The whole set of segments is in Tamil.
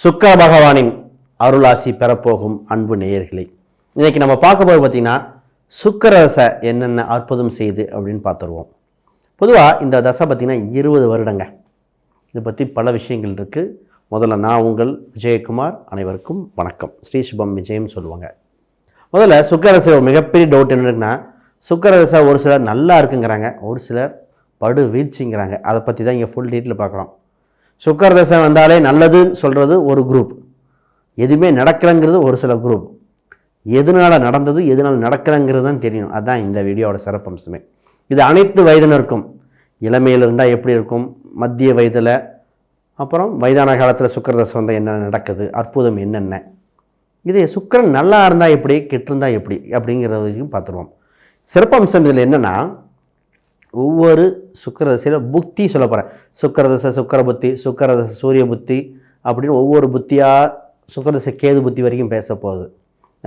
சுக்கிர பகவானின் அருளாசி பெறப்போகும் அன்பு நேயர்களே, இன்னைக்கு நம்ம பார்க்க போது பார்த்தீங்கன்னா சுக்கிர தசை என்னென்ன அற்புதம் செய்யுது அப்படின்னு பார்த்துருவோம். பொதுவாக இந்த தசை பார்த்திங்கன்னா 20 வருடங்க. இதை பற்றி பல விஷயங்கள் இருக்குது. முதல்ல நான் உங்கள் விஜயகுமார், அனைவருக்கும் வணக்கம். ஸ்ரீ சுபம் விஜயம் சொல்லுவாங்க. முதல்ல சுக்கிர தசை ஒரு மிகப்பெரிய டவுட் என்ன இருக்குன்னா, சுக்கிர தசை ஒரு சிலர் நல்லா இருக்குங்கிறாங்க, ஒரு சிலர் படு வீழ்ச்சிங்கிறாங்க. அதை பற்றி தான் இங்கே ஃபுல் டீட்டெயில் பார்க்குறோம். சுக்கிர தசை வந்தாலே நல்லதுன்னு சொல்கிறது ஒரு குரூப், எதுவுமே நடக்கலைங்கிறது ஒரு சில குரூப். எதனால் நடந்தது எதனால் நடக்கலைங்கிறது தான் தெரியும். அதுதான் இந்த வீடியோவோட சிறப்பம்சமே. இது அனைத்து வயதினருக்கும், இளமையில் இருந்தால் எப்படி இருக்கும், மத்திய வயதில், அப்புறம் வயதான காலத்தில் சுக்கிர தசை வந்தால் என்ன நடக்குது, அற்புதம் என்னென்ன, இது சுக்கிரன் நல்லா இருந்தால் எப்படி, கெட்டிருந்தால் எப்படி அப்படிங்கிறதையும் பார்த்துருவோம். சிறப்பம்சம் இதில் என்னென்னா, ஒவ்வொரு சுக்கிர தசையில் புத்தி சொல்ல போகிறேன். சுக்கிர தசை சுக்கிர புத்தி, சுக்கிர தசை சூரிய புத்தி அப்படின்னு ஒவ்வொரு புத்தியாக சுக்கிர தசை கேது புத்தி வரைக்கும் பேச போகுது.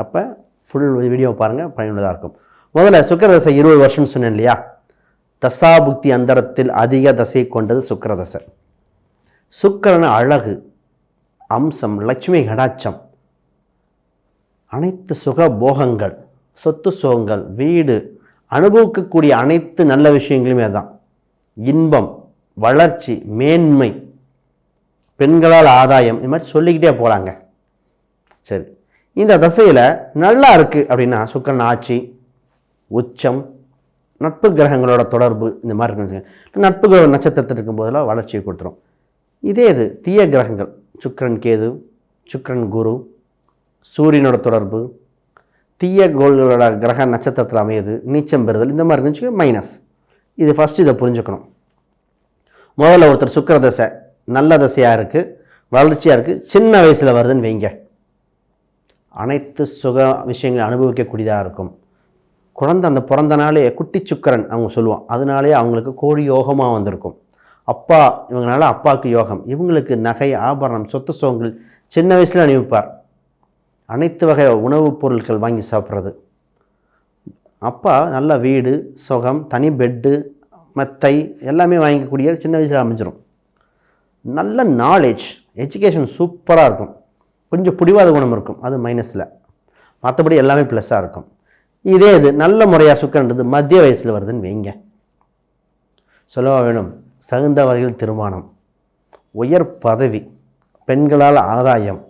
அப்போ ஃபுல் வீடியோ பாருங்கள், பயனுள்ளதாக இருக்கும். முதல்ல சுக்கிர தசை 20 வருஷம்னு சொன்னேன் இல்லையா. தசா புக்தி அந்தரத்தில் அதிக தசை கொண்டது சுக்கிர தசை. சுக்கிரன் அழகு, அம்சம், லட்சுமி கடாட்சம், அனைத்து சுக போகங்கள், சொத்து சுகங்கள், வீடு, அனுபவிக்கக்கூடிய அனைத்து நல்ல விஷயங்களுமே அதுதான். இன்பம், வளர்ச்சி, மேன்மை, பெண்களால் ஆதாயம், இது மாதிரி சொல்லிக்கிட்டே போகலாங்க. சரி, இந்த தசையில் நல்லா இருக்குது அப்படின்னா சுக்கிரன் ஆட்சி, உச்சம், நட்பு கிரகங்களோட தொடர்பு, இந்த மாதிரி இருக்குன்னு நட்பு கிரக நட்சத்திரத்தில் இருக்கும்போதெல்லாம் வளர்ச்சியை கொடுத்துரும். இதே இது தீய கிரகங்கள், சுக்கிரன் கேது, சுக்கிரன் குரு, சூரியனோட தொடர்பு, தீய கோள்களோட கிரக நட்சத்திரத்தில் அமையுது, நீச்சம் பெறுதல், இந்த மாதிரி இருந்துச்சு மைனஸ். இது ஃபஸ்ட்டு இதை புரிஞ்சுக்கணும். முதல்ல ஒருத்தர் சுக்கிர தசை நல்ல தசையாக இருக்குது, வளர்ச்சியாக இருக்குது, சின்ன வயசில் வருதுன்னு வைங்க, அனைத்து சுக விஷயங்களை அனுபவிக்கக்கூடியதாக இருக்கும். குழந்தை அந்த பிறந்த நாளே குட்டி சுக்கிரன் அவங்க சொல்லுவோம், அதனாலே அவங்களுக்கு கோடி யோகமாக வந்திருக்கும். அப்பா இவங்களால அப்பாவுக்கு யோகம், இவங்களுக்கு நகை, ஆபரணம், சொத்து சுகங்கள் சின்ன வயசில் அனுபவிப்பார். அனைத்து வகை உணவுப் பொருட்கள் வாங்கி சாப்பிட்றது. அப்பா நல்ல வீடு, சுகம், தனி பெட்டு, மெத்தை எல்லாமே வாங்கிக்கக்கூடிய சின்ன வயசில் அமைஞ்சிடும். நல்ல நாலேஜ், எஜுகேஷன் சூப்பராக இருக்கும். கொஞ்சம் பிடிவாத குணம் இருக்கும், அது மைனஸில். மற்றபடி எல்லாமே ப்ளஸ்ஸாக இருக்கும். இதே இது நல்ல முறையாக சுக்கிரன்றது மத்திய வயசில் வருதுன்னு வைங்க, சொல்லவா வேணும், தகுந்த வகையில் திருமணம், உயர் பதவி, பெண்களால் ஆதாயம்,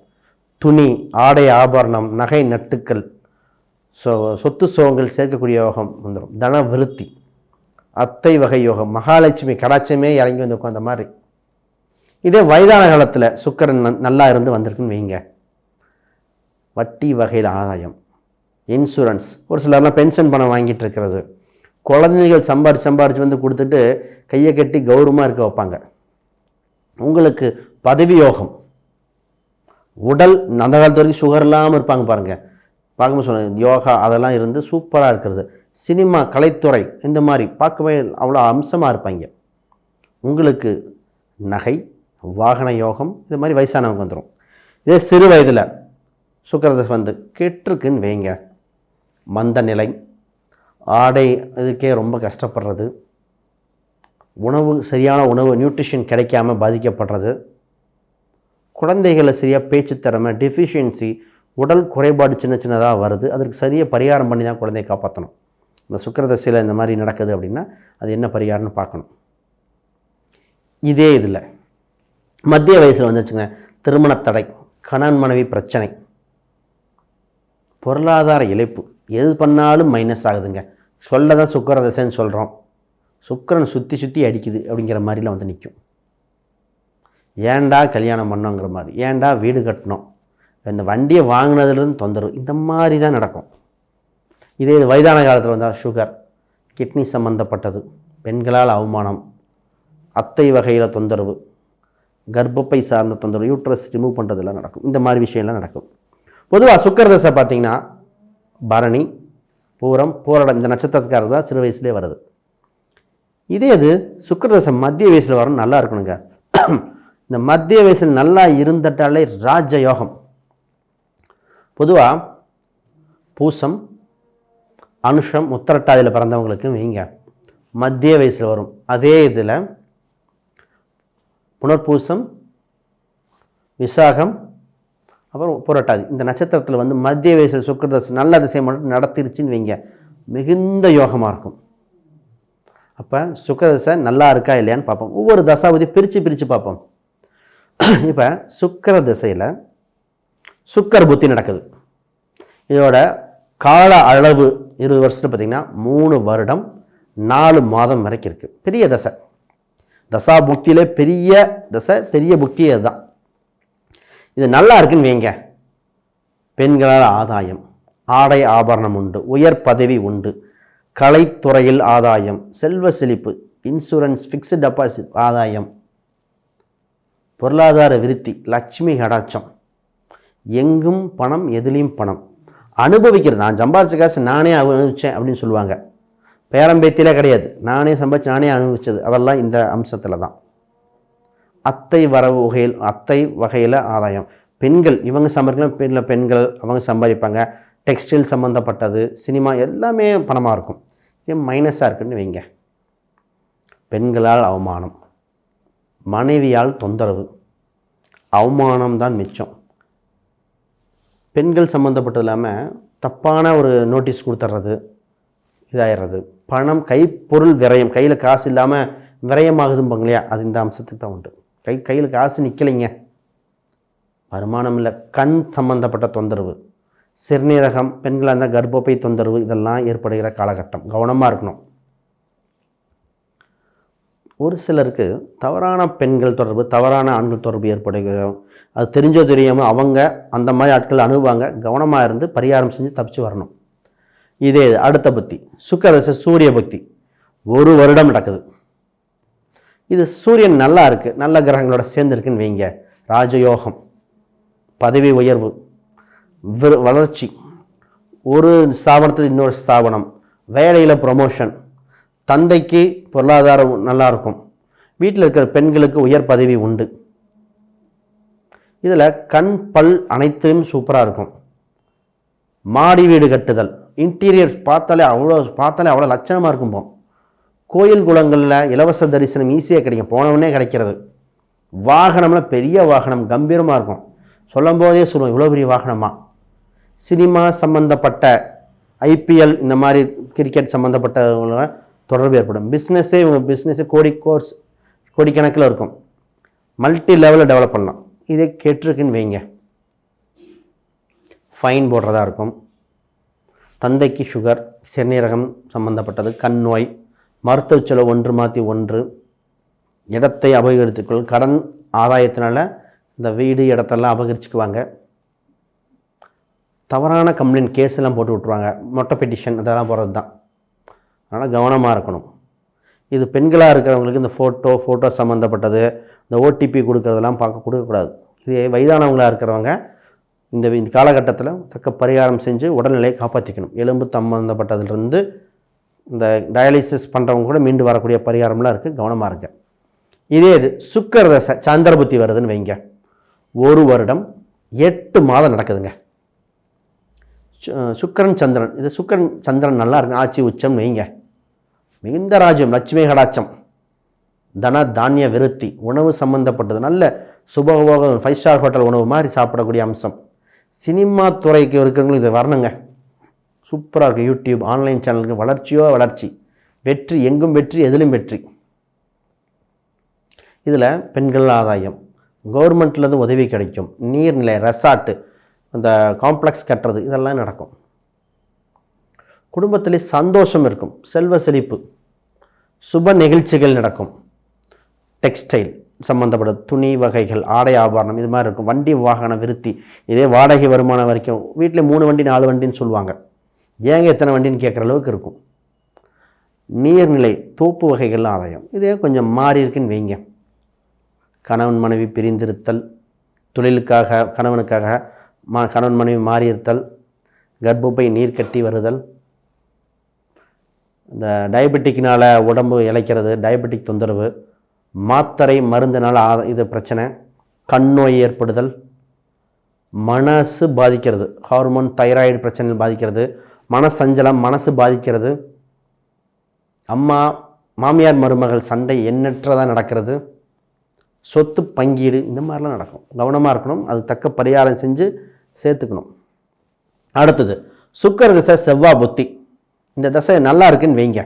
துணி, ஆடை, ஆபரணம், நகை, நட்டுக்கள், சொத்து சுகங்கள் சேர்க்கக்கூடிய யோகம் வந்துடும். தன விருத்தி, அத்தை வகை யோகம், மகாலட்சுமி கடாட்சமே இறங்கி வந்து உட்காந்த மாதிரி. இதே வயதான காலத்தில் சுக்கிரன் நல்லா இருந்து வந்திருக்குன்னு வைங்க, வட்டி வகையில் ஆதாயம், இன்சூரன்ஸ், ஒரு சிலர்லாம் பென்ஷன் பணம் வாங்கிட்டு இருக்கிறது, குழந்தைகள் சம்பாரிச்சு வந்து கொடுத்துட்டு கையை கட்டி கௌரவமாக இருக்க வைப்பாங்க. உங்களுக்கு பதவி யோகம், உடல் அந்த காலத்து வரைக்கும் சுகர் இல்லாமல் இருப்பாங்க பாருங்கள், பார்க்கும்போது சொன்ன யோகா அதெல்லாம் இருந்து சூப்பராக இருக்கிறது. சினிமா, கலைத்துறை, இந்த மாதிரி பார்க்கவே அவ்வளோ அம்சமாக இருப்பாங்க. உங்களுக்கு நகை, வாகன யோகம், இது மாதிரி வயசானவங்க வந்துடும். இதே சிறு வயதில் சுக்கிரதசை வந்து கெட்டிருக்குன்னு வைங்க, மந்த நிலை, ஆடை இதுக்கே ரொம்ப கஷ்டப்படுறது, உணவு சரியான உணவு நியூட்ரிஷன் கிடைக்காம பாதிக்கப்படுறது, குழந்தைகளை சரியாக பேச்சு திறமை, டெஃபிஷியன்சி, உடல் குறைபாடு சின்ன சின்னதாக வருது. அதற்கு சரியாக பரிகாரம் பண்ணி தான் குழந்தையை காப்பாற்றணும். இந்த சுக்கிர தசையில் இந்த மாதிரி நடக்குது அப்படின்னா அது என்ன பரிகாரம்னு பார்க்கணும். இதே இதில் மத்திய வயசில் வந்துச்சுங்க, திருமணத்தடை, கணவன் மனைவி பிரச்சனை, பொருளாதார இழப்பு, எது பண்ணாலும் மைனஸ் ஆகுதுங்க. சொல்ல தான் சுக்கிர தசைன்னு சொல்கிறோம், சுக்கிரன் சுற்றி சுற்றி அடிக்குது அப்படிங்கிற மாதிரிலாம் வந்து நிற்கும். ஏன்டா கல்யாணம் பண்ணோங்கிற மாதிரி, ஏன்டா வீடு கட்டணும், இந்த வண்டியை வாங்கினதுலேருந்து தொந்தரவு, இந்த மாதிரி தான் நடக்கும். இதே இது வயதான காலத்தில் வந்தால் சுகர், கிட்னி சம்மந்தப்பட்டது, பெண்களால் அவமானம், அத்தை வகையில் தொந்தரவு, கர்ப்பப்பை சார்ந்த தொந்தரவு, யூட்ரஸ் ரிமூவ் பண்ணுறதுலாம் நடக்கும். இந்த மாதிரி விஷயம்லாம் நடக்கும். பொதுவாக சுக்கிர தசை பார்த்திங்கன்னா பரணி, பூரம், பூரடம் இந்த நட்சத்திரத்துக்காரர் தான் சிறு வயசுலேயே வருது. இதே இது சுக்கிர தசை மத்திய வயசில் வரும், நல்லா இருக்கணுங்க. இந்த மத்திய வயசில் நல்லா இருந்துட்டாலே ராஜ யோகம். பொதுவாக பூசம், அனுஷம், உத்திரட்டாதியில் பிறந்தவங்களுக்கு வைங்க மத்திய வயசில் வரும். அதே இதில் புனர்பூசம், விசாகம், அப்புறம் புரட்டாதி. இந்த நட்சத்திரத்தில் வந்து மத்திய வயசு சுக்கிரதசை நல்ல திசை மட்டும் நடத்திருச்சுன்னு வைங்க, மிகுந்த யோகமாக இருக்கும். அப்போ சுக்கிரதசை நல்லா இருக்கா இல்லையான்னு பார்ப்போம். ஒவ்வொரு தசாவதி பிரித்து பார்ப்போம். இப்போ சுக்கிர திசையில் சுக்கர புத்தி நடக்குது. இதோட கால அளவு 20 வருஷத்தில் பார்த்திங்கன்னா 3 வருடம் 4 மாதம் வரைக்கும் இருக்குது. பெரிய தசை, தசா புக்தியிலே பெரிய தசை, பெரிய புக்தி அதுதான். இது நல்லா இருக்குன்னு வைங்க, பெண்களால் ஆதாயம், ஆடை ஆபரணம் உண்டு, உயர் பதவி உண்டு, கலைத்துறையில் ஆதாயம், செல்வ செழிப்பு, இன்சூரன்ஸ், ஃபிக்ஸ்டு டெபாசிட் ஆதாயம், பொருளாதார விருத்தி, லட்சுமி கடாட்சம், எங்கும் பணம் எதுலேயும் பணம் அனுபவிக்கிறது. நான் சம்பாதிச்ச காசு நானே அனுபவித்தேன் அப்படின்னு சொல்லுவாங்க. பேரம்பேத்திலே கிடையாது, நானே சம்பாதிச்சு நானே அனுபவித்தது. அதெல்லாம் இந்த அம்சத்தில் தான். அத்தை வகையில் ஆதாயம், பெண்கள் இவங்க சம்பாதிக்கலாம், பெண்கள் அவங்க சம்பாதிப்பாங்க. டெக்ஸ்டைல் சம்மந்தப்பட்டது, சினிமா எல்லாமே பணமாக இருக்கும். இது மைனஸாக இருக்குன்னு வைங்க. பெண்களால் அவமானம், மனைவியால் தொந்தரவு, அவமானம்தான் மிச்சம். பெண்கள் சம்மந்தப்பட்டது இல்லாமல் தப்பான ஒரு நோட்டீஸ் கொடுத்துட்றது, இதாகிடுறது. பணம் கைப்பொருள் விரயம், கையில் காசு இல்லாமல் விரயமாகுதும்பாங்க இல்லையா, அது இந்த அம்சத்துக்கு தான் உண்டு. கையில் காசு நிற்கலைங்க, வருமானம் இல்லை. கண் சம்மந்தப்பட்ட தொந்தரவு, சிறுநீரகம், பெண்களாக இருந்தால் கர்ப்பப்பை தொந்தரவு, இதெல்லாம் ஏற்படுகிற காலகட்டம். கவனமாக இருக்கணும். ஒரு சிலருக்கு தவறான பெண்கள் தொடர்பு, தவறான ஆண்கள் தொடர்பு ஏற்படுகிறோம். அது தெரிஞ்சோ தெரியாமல் அவங்க அந்த மாதிரி ஆட்கள் அணுகுவாங்க. கவனமாக இருந்து பரிகாரம் செஞ்சு தப்பிச்சு வரணும். இதே அடுத்த பக்தி சுக்கிரதசை சூரிய பக்தி 1 வருடம் நடக்குது. இது சூரியன் நல்லா இருக்குது, நல்ல கிரகங்களோட சேர்ந்துருக்குன்னு வைங்க, ராஜயோகம், பதவி உயர்வு, வளர்ச்சி, ஒரு ஸ்தாபனத்தில் இன்னொரு ஸ்தாபனம், வேலையில் ப்ரொமோஷன், தந்தைக்கு பொருளாதாரம் நல்லாயிருக்கும், வீட்டில் இருக்கிற பெண்களுக்கு உயர் பதவி உண்டு. இதில் கண் பல் அனைத்தும் சூப்பராக இருக்கும். மாடி வீடு கட்டுதல், இன்டீரியர் பார்த்தாலே அவ்வளோ லட்சணமாக இருக்கும்போம். கோயில் குளங்களில் இலவச தரிசனம் ஈஸியாக கிடைக்கும், போனவொடனே கிடைக்கிறது. வாகனம்னா பெரிய வாகனம் கம்பீரமாக இருக்கும், சொல்லும் போதே சொல்லுவோம் இவ்வளோ பெரிய வாகனமாக. சினிமா சம்மந்தப்பட்ட ஐபிஎல் இந்த மாதிரி கிரிக்கெட் சம்மந்தப்பட்ட தொடர்பு ஏற்படும். பிஸ்னஸே கோடிக்கணக்கில் இருக்கும். மல்டி லெவலில் டெவலப் பண்ணலாம். இதே கெட்டிருக்குன்னு வைங்க, ஃபைன் போடுறதா இருக்கும். தந்தைக்கு சுகர், சிறுநீரகம் சம்மந்தப்பட்டது, கண் நோய், மருத்துவ செலவு ஒன்று மாற்றி ஒன்று, இடத்தை அபகரித்துக்கொள், கடன் ஆதாயத்தினால இந்த வீடு இடத்தெல்லாம் அபகரிச்சுக்குவாங்க. தவறான கம்ப்ளைண்ட் கேஸெல்லாம் போட்டு விட்ருவாங்க, மொட்டை பெட்டிஷன் அதெல்லாம் போகிறது தான். அதனால் கவனமாக இருக்கணும். இது பெண்களாக இருக்கிறவங்களுக்கு இந்த ஃபோட்டோ சம்மந்தப்பட்டது, இந்த ஓடிபி கொடுக்கறதெல்லாம் கொடுக்கக்கூடாது. இதே வயதானவங்களாக இருக்கிறவங்க இந்த காலகட்டத்தில் தக்க பரிகாரம் செஞ்சு உடல்நிலையை காப்பாற்றிக்கணும். எலும்பு சம்மந்தப்பட்டதுலேருந்து இந்த டயாலிசிஸ் பண்ணுறவங்க கூட மீண்டு வரக்கூடிய பரிகாரம்லாம் இருக்குது, கவனமாக இருக்க. இதே இது சுக்கிரதசை சந்திர புத்தி வருதுன்னு வைங்க, 1 வருடம் 8 மாதம் நடக்குதுங்க. சுக்கிரன் சந்திரன், இது சுக்கிரன் சந்திரன் நல்லா இருக்கு, ஆட்சி உச்சம்னு வைங்க, மிகுந்த ராஜ்யம், லட்சுமி கடாட்சம், தன தானிய விருத்தி, உணவு சம்மந்தப்பட்டது, நல்ல சுபோகம், 5 ஸ்டார் ஹோட்டல் உணவு மாதிரி சாப்பிடக்கூடிய அம்சம். சினிமா துறைக்கு இருக்கிறவங்களுக்கு இது வரணுங்க, சூப்பராக இருக்குது. யூடியூப் ஆன்லைன் சேனலுக்கு வளர்ச்சி, வெற்றி, எங்கும் வெற்றி, எதிலும் வெற்றி. இதில் பெண்கள் ஆதாயம், கவர்மெண்ட்லேருந்து உதவி கிடைக்கும், நீர்நிலை, ரெசார்ட்டு, அந்த காம்ப்ளெக்ஸ் கட்டுறது, இதெல்லாம் நடக்கும். குடும்பத்திலே சந்தோஷம் இருக்கும், செல்வ செழிப்பு, சுப நிகழ்ச்சிகள் நடக்கும். டெக்ஸ்டைல் சம்மந்தப்பட்ட துணி வகைகள், ஆடை ஆபரணம், இது மாதிரி இருக்கும். வண்டி வாகன விருத்தி, இதே வாடகை வருமானம் வரைக்கும். வீட்டில் 3 வண்டி 4 வண்டின்னு சொல்லுவாங்க, ஏங்க எத்தனை வண்டின்னு கேட்குற அளவுக்கு இருக்கும். நீர்நிலை, தோப்பு வகைகள் ஆதாயம், இதே கொஞ்சம் மாறி இருக்குன்னு வைங்க. கணவன் மனைவி பிரிந்திருத்தல், தொழிலுக்காக கணவனுக்காக கணவன் மனைவி மாறியிருத்தல், கர்ப்பப்பை நீர் கட்டி வருதல், இந்த டயபெட்டிக்னால் உடம்பு இளைக்கிறது, டயபெட்டிக் தொந்தரவு, மாத்திரை மருந்தினால் இது பிரச்சனை, கண் நோய் ஏற்படுதல், மனசு பாதிக்கிறது, ஹார்மோன் தைராய்டு பிரச்சனைகள் பாதிக்கிறது, மனசஞ்சலம், மனசு பாதிக்கிறது, மாமியார் மருமகள் சண்டை எண்ணற்றதாக நடக்கிறது, சொத்து பங்கீடு இந்த மாதிரிலாம் நடக்கும். கவனமாக இருக்கணும். அது தக்க பரிகாரம் செஞ்சு சேர்த்துக்கணும். அடுத்தது சுக்கிர திசை, செவ்வாய் புத்தி. இந்த தசை நல்லா இருக்குன்னு வைங்க.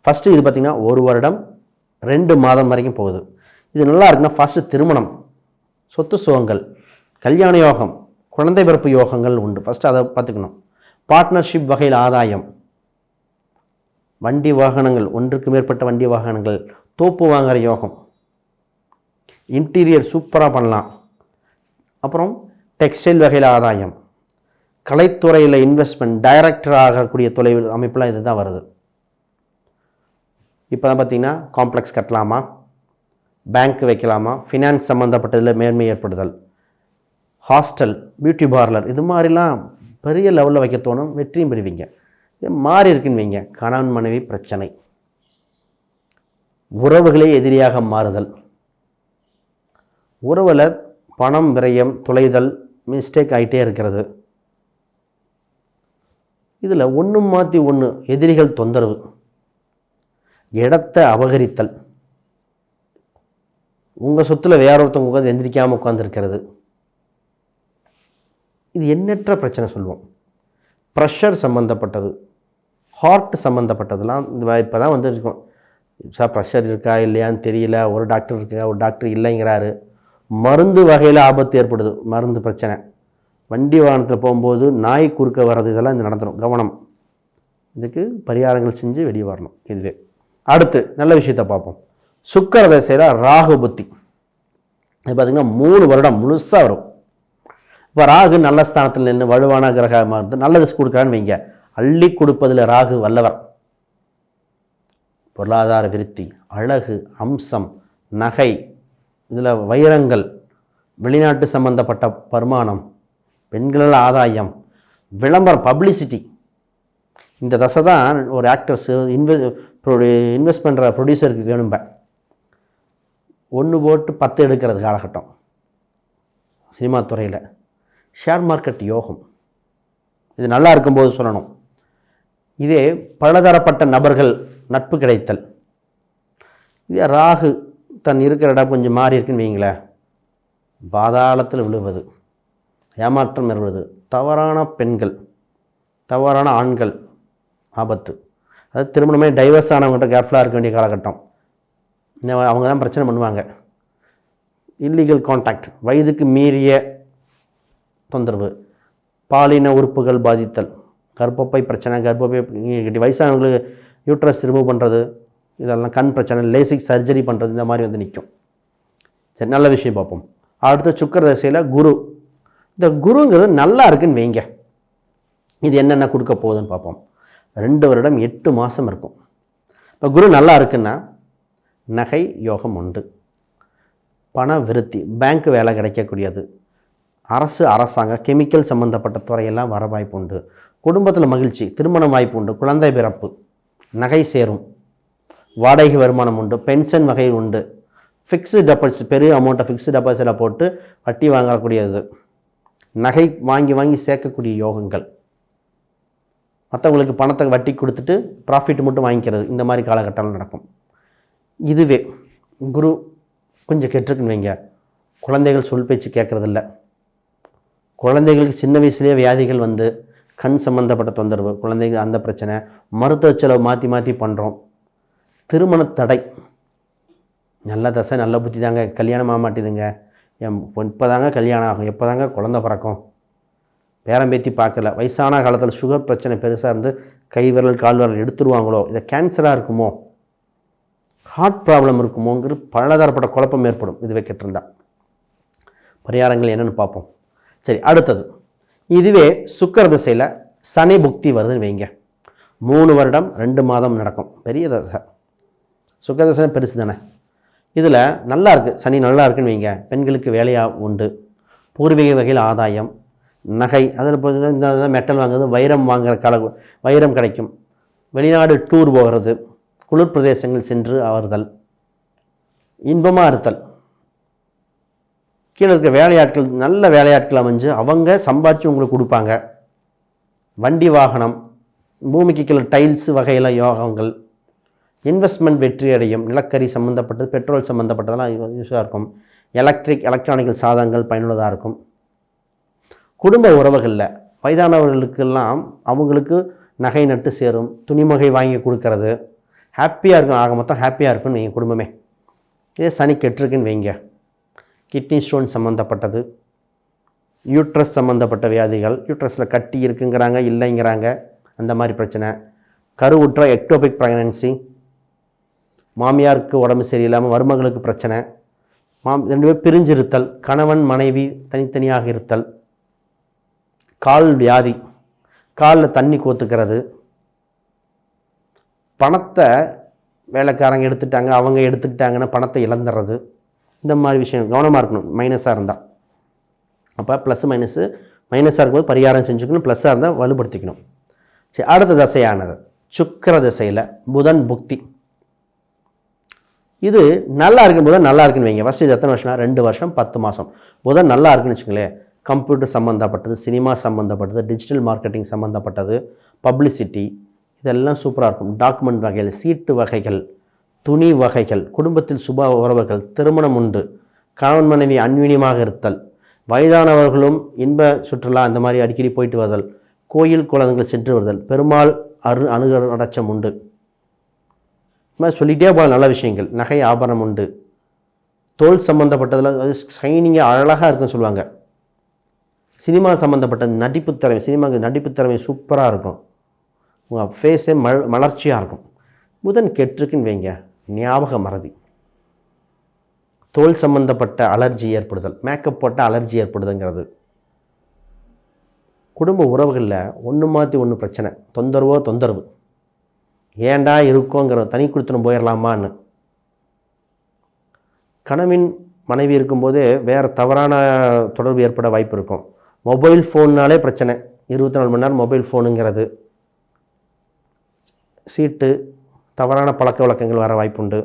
ஃபஸ்ட்டு இது பார்த்திங்கன்னா 1 வருடம் 2 மாதம் வரைக்கும் போகுது. இது நல்லா இருக்குன்னா ஃபஸ்ட்டு திருமணம், சொத்து சுகங்கள், கல்யாண யோகம், குழந்தை பிறப்பு யோகங்கள் உண்டு. ஃபஸ்ட்டு அதை பார்த்துக்கணும். பார்ட்னர்ஷிப் வகையில் ஆதாயம், வண்டி வாகனங்கள், ஒன்றுக்கு மேற்பட்ட வண்டி வாகனங்கள், தோப்பு வாங்குகிற யோகம், இன்டீரியர் சூப்பராக பண்ணலாம். அப்புறம் டெக்ஸ்டைல் வகையில் ஆதாயம், கலைத்துறையில் இன்வெஸ்ட்மெண்ட், டைரக்டர் ஆகக்கூடிய தொலைவில் அமைப்பெலாம் இது தான் வருது. இப்போ தான் பார்த்திங்கன்னா காம்ப்ளெக்ஸ் கட்டலாமா, பேங்க் வைக்கலாமா, ஃபினான்ஸ் சம்மந்தப்பட்டதில் மேன்மை ஏற்படுதல், ஹாஸ்டல், பியூட்டி பார்லர், இது மாதிரிலாம் பெரிய லெவலில் வைக்க தோணும். வெற்றியும் பெறுவீங்க. இது மாறி இருக்குன்னு வைங்க. கணவன் மனைவி பிரச்சனை, உறவுகளே எதிரியாக மாறுதல், உறவில் பணம் விரயம், துளைதல், மிஸ்டேக் ஆகிட்டே இருக்கிறது. இதில் ஒன்று மாற்றி ஒன்று எதிரிகள் தொந்தரவு, இடத்தை அபகரித்தல், உங்கள் சொத்தில் வேற ஒருத்தவங்க உட்காந்து எந்திரிக்காமல் உட்காந்துருக்கிறது. இது எண்ணற்ற பிரச்சனை சொல்லுவோம். ப்ரெஷர் சம்மந்தப்பட்டது, ஹார்ட் சம்மந்தப்பட்டதுலாம் இப்போ தான் வந்துருக்கோம். சார் ப்ரெஷர் இருக்கா இல்லையான்னு தெரியல, ஒரு டாக்டர் இருக்கா, ஒரு டாக்டர் இல்லைங்கிறாரு. மருந்து வகையில் ஆபத்து ஏற்படுது, மருந்து பிரச்சனை. வண்டி வாகனத்தில் போகும்போது நாய் குறுக்க வர்றது, இதெல்லாம் இந்த நடந்துடும். கவனம். இதுக்கு பரிகாரங்கள் செஞ்சு வெளியே வரணும். இதுவே அடுத்து நல்ல விஷயத்தை பார்ப்போம். சுக்கிர திசையில் ராகு புத்தி. இது பார்த்திங்கன்னா 3 வருடம் முழுசாக வரும். இப்போ ராகு நல்ல ஸ்தானத்தில் நின்று வலுவான கிரகமாக இருந்து நல்லது கொடுக்குறான்னு வைங்க. அள்ளி கொடுப்பதில் ராகு வல்லவர். பொருளாதார விருத்தி, அழகு, அம்சம், நகை, இதில் வைரங்கள், வெளிநாட்டு சம்பந்தப்பட்ட வருமானம், பெண்களால் ஆதாயம், விளம்பரம், பப்ளிசிட்டி. இந்த தசை தான் ஒரு ஆக்டர்ஸு இன்வெஸ்ட் பண்ணுற ப்ரொடியூசருக்கு வேணும்ப. 1 போட்டு 10 எடுக்கிறது காலகட்டம் சினிமா துறையில். ஷேர் மார்க்கெட் யோகம், இது நல்லா இருக்கும்போது சொல்லணும். இதே பலதரப்பட்ட நபர்கள் நட்பு கிடைத்தல். இதே ராகு தன் இருக்கிற இடம் கொஞ்சம் மாறி இருக்குன்னு வைங்களேன், பாதாளத்தில் விழுவது, ஏமாற்றம் ஏற்படுவது, தவறான பெண்கள், தவறான ஆண்கள் ஆபத்து. அதாவது திருமணமே டைவர்ஸ் ஆனவங்ககிட்ட கேர்ஃபுல்லாக இருக்க வேண்டிய காலகட்டம். அவங்க தான் பிரச்சனை பண்ணுவாங்க. இல்லீகல் கான்டாக்ட், வயதுக்கு மீறிய தொந்தரவு, பாலின உறுப்புகள் பாதித்தல், கர்ப்பப்பை பிரச்சனை, கர்ப்பப்பை வயசானவங்களுக்கு யூட்ரஸ் ரிமூவ் பண்ணுறது, இதெல்லாம் கண் பிரச்சனை, லேசிக் சர்ஜரி பண்ணுறது, இந்த மாதிரி வந்து நிற்கும். சரி, நல்ல விஷயம் பார்ப்போம். அடுத்த சுக்கிர திசையில் குரு. இந்த குருங்கிறது நல்லா இருக்குன்னு வைங்க. இது என்னென்ன கொடுக்க போகுதுன்னு பார்ப்போம். 2 வருடம் 8 மாதம் இருக்கும். இப்போ குரு நல்லா இருக்குன்னா நகை யோகம் உண்டு, பண விருத்தி, பேங்க் வேலை கிடைக்கக்கூடியது, அரசு அரசாங்க கெமிக்கல் சம்மந்தப்பட்ட துறையெல்லாம் வர வாய்ப்பு உண்டு, குடும்பத்தில் மகிழ்ச்சி, திருமண வாய்ப்பு உண்டு, குழந்தை பிறப்பு, நகை சேரும், வாடகை வருமானம் உண்டு, பென்ஷன் வகை உண்டு, ஃபிக்ஸ்டு டெபாசிட், பெரிய அமௌண்ட்டை ஃபிக்ஸ்டு டெபாசிட்டில் போட்டு வட்டி வாங்கக்கூடியது, நகை வாங்கி வாங்கி சேர்க்கக்கூடிய யோகங்கள், மற்றவங்களுக்கு பணத்தை வட்டி கொடுத்துட்டு ப்ராஃபிட் மட்டும் வாங்கிக்கிறது, இந்த மாதிரி காலகட்டங்கள் நடக்கும். இதுவே குரு கொஞ்சம் கெட்டிருக்குன்னு வைங்க. குழந்தைகள் சொல் பேச்சு கேட்குறதில்ல, குழந்தைகளுக்கு சின்ன வயசுலேயே வியாதிகள் வந்து கண் சம்மந்தப்பட்ட தொந்தரவு, குழந்தைங்க அந்த பிரச்சனை, மருத்துவ செலவு மாற்றி மாற்றி பண்ணுறோம், திருமண தடை. நல்ல தசை நல்ல புத்தி தாங்க, கல்யாணம் ஆக மாட்டேதுங்க, இப்போ தாங்க கல்யாணம் ஆகும், எப்போ தாங்க குழந்தை பிறக்கும், பேரம்பேத்தி பார்க்கல, வயசான காலத்தில் சுகர் பிரச்சனை பெருசாக இருந்து கை விரல் கால் விரல் எடுத்துருவாங்களோ, இதை கேன்சராக இருக்குமோ, ஹார்ட் ப்ராப்ளம் இருக்குமோங்கிற பலதரப்பட்ட குழப்பம் ஏற்படும் இதுவே கெட்டிருந்தா. பரிகாரங்கள் என்னென்னு பார்ப்போம். சரி, அடுத்தது இதுவே சுக்கிர திசையில் சனி புக்தி வருதுன்னு வைங்க. 3 வருடம் 2 மாதம் நடக்கும். பெரிய தசை. சுக்கிர திசை பெருசு தானே. இதில் நல்லா இருக்குது, சனி நல்லா இருக்குன்னு வைங்க. பெண்களுக்கு வேலையாக உண்டு, பூர்வீக வகையில் ஆதாயம், நகை, அதில் பார்த்தீங்கன்னா இந்த மெட்டல் வாங்குறது, வைரம் வாங்குகிற வைரம் கிடைக்கும், வெளிநாடு டூர் போகிறது, குளிர் பிரதேசங்கள் சென்று அவர்தல், இன்பமாக இருத்தல், கீழே இருக்க வேலையாட்கள் நல்ல வேலையாட்கள் அமைஞ்சு அவங்க சம்பாரித்து உங்களுக்கு கொடுப்பாங்க, வண்டி வாகனம், பூமிக்கு கீழே டைல்ஸு வகையில் யோகங்கள், இன்வெஸ்ட்மெண்ட் வெற்றி அடையும், நிலக்கரி சம்மந்தப்பட்டது, பெட்ரோல் சம்மந்தப்பட்டதெல்லாம் யூஸாக இருக்கும், எலக்ட்ரானிக்கல் சாதனங்கள் பயனுள்ளதாக இருக்கும். குடும்ப உறவுகளில் வயதானவர்களுக்கெல்லாம் அவங்களுக்கு நகை நட்டு சேரும், துணிமகை வாங்கி கொடுக்கறது, ஹாப்பியாக இருக்கும். ஆக மொத்தம் ஹாப்பியாக இருக்குன்னு வைங்க குடும்பமே. இதே சனி கெட்டிருக்குன்னு வைங்க, கிட்னி ஸ்டோன் சம்மந்தப்பட்டது, யூட்ரஸ் சம்மந்தப்பட்ட வியாதிகள், யூட்ரஸில் கட்டி இருக்குங்கிறாங்க இல்லைங்கிறாங்க, அந்த மாதிரி பிரச்சனை, கருவுற்ற எக்டோபிக் ப்ரெக்னன்சி, மாமியாருக்கு உடம்பு சரியில்லாமல் மருமகளுக்கு பிரச்சனை, 2 பேர் பிரிஞ்சிருத்தல், கணவன் மனைவி தனித்தனியாக இருத்தல், கால் வியாதி, காலில் தண்ணி கோத்துக்கிறது, பணத்தை வேலைக்காரங்க எடுத்துட்டாங்க அவங்க எடுத்துக்கிட்டாங்கன்னா பணத்தை இழந்துடுறது, இந்த மாதிரி விஷயம் கவனமாக இருக்கணும். மைனஸாக இருந்தால் அப்போ மைனஸாக இருக்கும்போது பரிகாரம் செஞ்சுக்கணும், ப்ளஸ்ஸாக இருந்தால் வலுப்படுத்திக்கணும். சரி, அடுத்த தசையானது சுக்கிர திசையில் புதன் புக்தி. இது நல்லா இருக்கும்போது நல்லா இருக்குன்னு வைங்க. ஃபஸ்ட்டு இது எத்தனை வருஷம்னா 2 வருஷம் 10 மாதம். புதன் நல்லா இருக்குன்னு வச்சுங்களேன், கம்ப்யூட்டர் சம்மந்தப்பட்டது, சினிமா சம்மந்தப்பட்டது, டிஜிட்டல் மார்க்கெட்டிங் சம்மந்தப்பட்டது, பப்ளிசிட்டி, இதெல்லாம் சூப்பராக இருக்கும். டாக்குமெண்ட் வகைகள், சீட்டு வகைகள், துணி வகைகள், குடும்பத்தில் சுப உறவுகள், திருமணம் உண்டு, கணவன் மனைவி அன்வீனியமாக இருத்தல், வயதானவர்களும் இன்ப சுற்றுலா அந்த மாதிரி அடிக்கடி போயிட்டு வருதல், கோயில் குழந்தைகள் சென்று வருதல், பெருமாள் அனுகடச்சம் உண்டு. இது மாதிரி சொல்லிகிட்டே போகலாம் நல்ல விஷயங்கள். நகை ஆபரணம் உண்டு, தோல் சம்மந்தப்பட்டதில் அது ஷைனிங்காக அழகாக இருக்குன்னு சொல்லுவாங்க. சினிமா சம்மந்தப்பட்ட நடிப்புத்திறமை, சினிமாவுக்கு நடிப்புத்திறமை சூப்பராக இருக்கும். உங்கள் ஃபேஸே மலர்ச்சியாக இருக்கும். புதன் கெட்டிருக்குன்னு வைங்க, ஞாபக மறதி, தோல் சம்மந்தப்பட்ட அலர்ஜி ஏற்படுதல், மேக்கப் போட்ட அலர்ஜி ஏற்படுதுங்கிறது, குடும்ப உறவுகளில் ஒன்று மாற்றி ஒன்று பிரச்சனை, தொந்தரவு, ஏண்டா இருக்கோங்கிற தனி கொடுத்துன்னு போயிடலாமான்னு. கணவன் மனைவி இருக்கும்போதே வேறு தவறான தொடர்பு ஏற்பட வாய்ப்பு இருக்கும். மொபைல் ஃபோன்னாலே பிரச்சனை, 24 மணி நேரம் மொபைல் ஃபோனுங்கிறது, சீட்டு, தவறான பழக்க வழக்கங்கள் வர வாய்ப்புண்டு.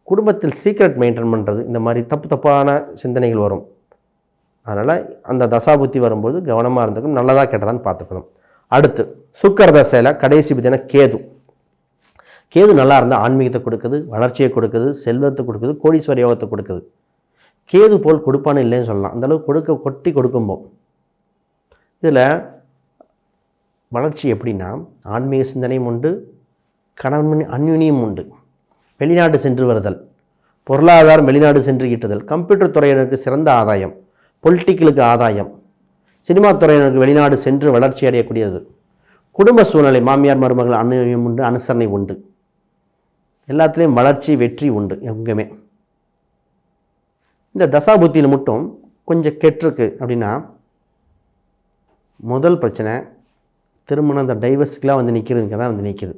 குடும்பத்தில் சீக்ரெட் மெயின்டைன் பண்ணுறது, இந்த மாதிரி தப்பான சிந்தனைகள் வரும். அதனால் அந்த தசாபுத்தி வரும்போது கவனமாக இருந்துக்கணும், நல்லதாக கெட்டதான்னு பார்த்துக்கணும். அடுத்து சுக்கிர தசையில் கடைசி பார்த்தீங்கன்னா கேது நல்லா இருந்தால் ஆன்மீகத்தை கொடுக்குது, வளர்ச்சியை கொடுக்குது, செல்வத்தை கொடுக்குது, கோடீஸ்வர யோகத்தை கொடுக்குது. கேது போல் கொடுப்பான்னு இல்லைன்னு சொல்லலாம். அந்தளவுக்கு கொட்டி கொடுக்கும்போது இதில் வளர்ச்சி எப்படின்னா ஆன்மீக சிந்தனையும் உண்டு, கணவன் அந்யுனியும் உண்டு, வெளிநாடு சென்று வருதல், பொருளாதாரம் வெளிநாடு சென்று ஈட்டுதல், கம்ப்யூட்டர் துறையினருக்கு சிறந்த ஆதாயம், பொலிட்டிக்கலுக்கு ஆதாயம், சினிமா துறையினருக்கு வெளிநாடு சென்று வளர்ச்சி அடையக்கூடியது, குடும்ப சூழ்நிலை, மாமியார் மருமகள் அந்யுன்யம் உண்டு, அனுசரணை உண்டு, எல்லாத்துலேயும் வளர்ச்சி வெற்றி உண்டு எங்குமே. இந்த தசாபுத்தியில் மட்டும் கொஞ்சம் கெட்டிருக்கு அப்படின்னா முதல் பிரச்சனை திருமணம், அந்த டைவர்ஸுக்கெலாம் வந்து நிற்கிறதுங்க தான் வந்து நிற்கிது.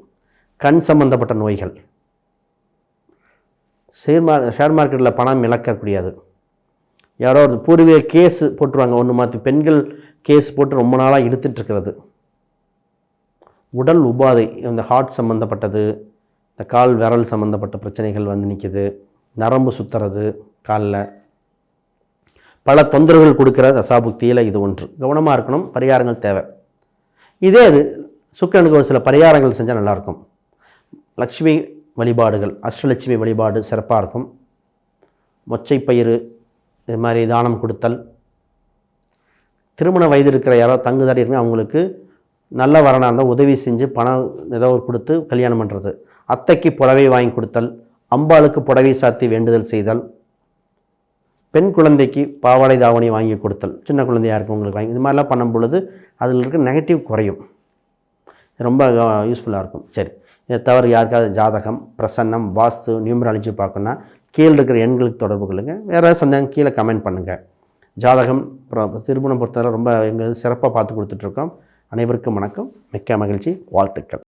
கண் சம்பந்தப்பட்ட நோய்கள், ஷேர் மார்க்கெட்டில் பணம் இழக்கக்கூடியது, யாரோ ஒரு பூர்வீக கேஸு போட்டுருவாங்க, ஒன்று மாற்றி பெண்கள் கேஸ் போட்டு ரொம்ப நாளாக எடுத்துகிட்ருக்கிறது, உடல் உபாதை, இந்த ஹார்ட் சம்மந்தப்பட்டது, இந்த கால் விரல் சம்மந்தப்பட்ட பிரச்சனைகள் வந்து நிற்கிது, நரம்பு சுற்றுறது காலில், பல தொந்தரவுகள் கொடுக்குற தசாபுக்தியில் இது ஒன்று. கவனமாக இருக்கணும், பரிகாரங்கள் தேவை. இதே இது சுக்கிரனுக்கு ஒரு சில பரிகாரங்கள் செஞ்சால் நல்லாயிருக்கும். லக்ஷ்மி வழிபாடுகள், அஷ்டலட்சுமி வழிபாடு சிறப்பாக இருக்கும். மொச்சைப்பயிறு இது மாதிரி தானம் கொடுத்தல், திருமண வயது இருக்கிற யாரோ தங்குதாடி இருக்குங்க அவங்களுக்கு நல்ல வரனாக இருந்தால் உதவி செஞ்சு பணம் ஏதோ ஒரு கொடுத்து கல்யாணம் பண்ணுறது, அத்தைக்கு புடவை வாங்கி கொடுத்தல், அம்பாளுக்கு புடவை சாத்தி வேண்டுதல் செய்தல், பெண் குழந்தைக்கு பாவாடை தாவணி வாங்கி கொடுத்தல், சின்ன குழந்தையாக இருக்கும் உங்களுக்கு வாங்கி, இது மாதிரிலாம் பண்ணும் பொழுது அதில் இருக்க நெகட்டிவ் குறையும், ரொம்ப யூஸ்ஃபுல்லாக இருக்கும். சரி, இதை தவிர யாருக்காவது ஜாதகம், பிரசன்னம், வாஸ்து, நியூமராலஜி பார்க்கணுன்னா கீழே இருக்கிற எண்களுக்கு தொடர்பு கொள்ளுங்கள். வேறு சந்தேகம் கீழே கமெண்ட் பண்ணுங்கள். ஜாதகம் திருமணம் பொறுத்தவரை ரொம்ப எங்கள் சிறப்பாக பார்த்து கொடுத்துட்ருக்கோம். அனைவருக்கும் வணக்கம், மிக்க மகிழ்ச்சி, வாழ்த்துக்கள்.